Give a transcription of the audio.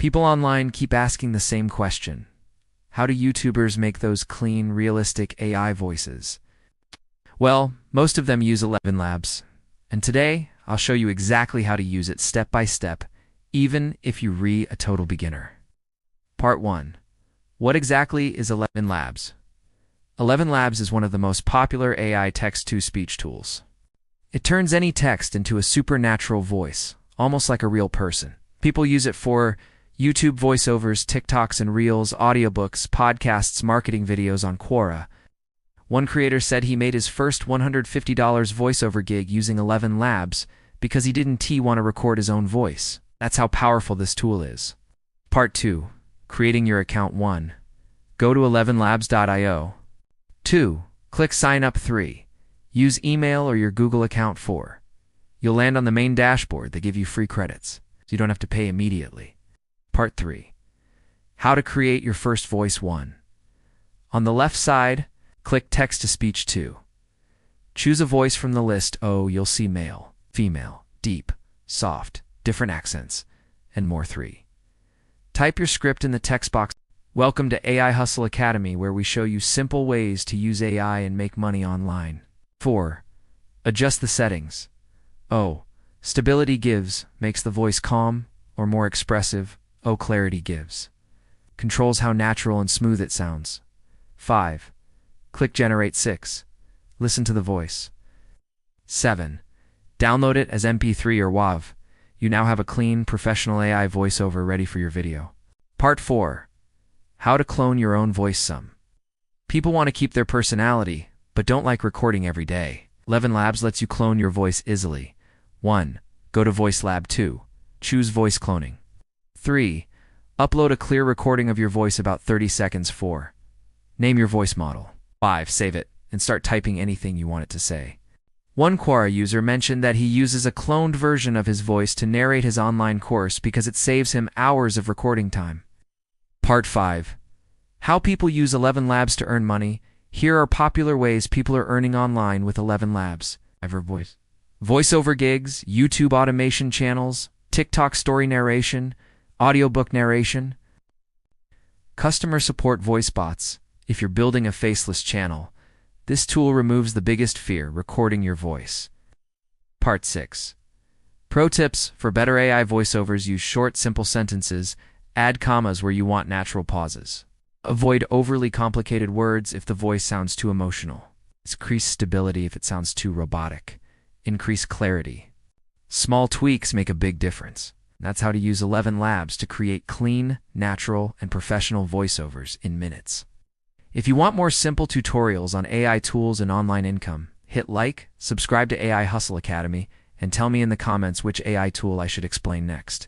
People online keep asking the same question. How do YouTubers make those clean, realistic AI voices? Well, most of them use ElevenLabs, and today I'll show you exactly how to use it step by step, even if you're a total beginner. Part 1. What exactly is ElevenLabs? ElevenLabs is one of the most popular AI text-to-speech tools. It turns any text into a supernatural voice, almost like a real person. People use it for YouTube voiceovers, TikToks and Reels, audiobooks, podcasts, marketing videos on Quora. One creator said he made his first $150 voiceover gig using ElevenLabs because he didn't want to record his own voice. That's how powerful this tool is. Part 2. Creating your account. 1. Go to ElevenLabs.io. 2. Click Sign Up. 3. Use email or your Google account. 4. You'll land on the main dashboard. They give you free credits, so you don't have to pay immediately. Part 3. How to create your first voice. 1. On the left side, click Text-to-Speech. 2. Choose a voice from the list. You'll see male, female, deep, soft, different accents, and more. 3. Type your script in the text box. Welcome to AI Hustle Academy, where we show you simple ways to use AI and make money online. 4. Adjust the settings. Stability gives, makes the voice calm or more expressive. Clarity gives, controls how natural and smooth it sounds. 5. Click Generate. 6. Listen to the voice. 7. Download it as MP3 or WAV. You now have a clean, professional AI voiceover ready for your video. Part 4. How to clone your own voice. Some people want to keep their personality, but don't like recording every day. ElevenLabs lets you clone your voice easily. 1. Go to Voice Lab. 2. Choose voice cloning. 3. Upload a clear recording of your voice about 30 seconds. 4. Name your voice model. 5. Save it and start typing anything you want it to say. One Quora user mentioned that he uses a cloned version of his voice to narrate his online course because it saves him hours of recording time. Part 5. How people use ElevenLabs to earn money. Here are popular ways people are earning online with ElevenLabs. Voiceover gigs, YouTube automation channels, TikTok story narration, audiobook narration. Customer support voice bots. If you're building a faceless channel, this tool removes the biggest fear, recording your voice. Part 6. Pro tips for better AI voiceovers. Use short, simple sentences. Add commas where you want natural pauses. Avoid overly complicated words if the voice sounds too emotional. Increase stability if it sounds too robotic. Increase clarity. Small tweaks make a big difference. That's how to use ElevenLabs to create clean, natural, and professional voiceovers in minutes. If you want more simple tutorials on AI tools and online income, hit like, subscribe to AI Hustle Academy, and tell me in the comments which AI tool I should explain next.